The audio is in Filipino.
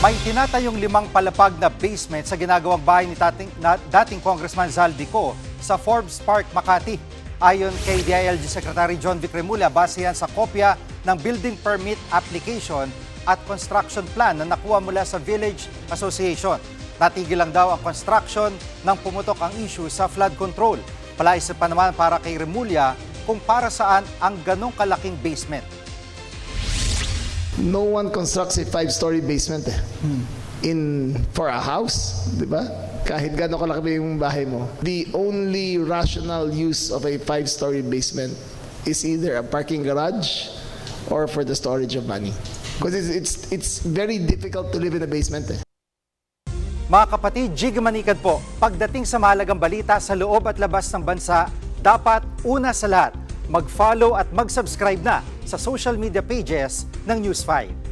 May tinatayong 5 palapag na basement sa ginagawang bahay ni dating Congressman Zaldico sa Forbes Park, Makati. Ayon kay DILG Secretary John Vic Remulla, base yan sa kopya ng building permit application at construction plan na nakuha mula sa Village Association. Natigil lang daw ang construction nang pumutok ang issue sa flood control. Palaisip pa naman para kay Remulla kung para saan ang ganong kalaking basement. No one constructs a 5-story basement for a house, di ba? Kahit gano'n kalaki yung bahay mo. The only rational use of a 5-story basement is either a parking garage or for the storage of money. Because it's very difficult to live in a basement. Mga kapatid, Jig Manikad po, pagdating sa mahalagang balita sa loob at labas ng bansa, dapat una sa lahat, mag-follow at mag-subscribe na sa social media pages ng News 5.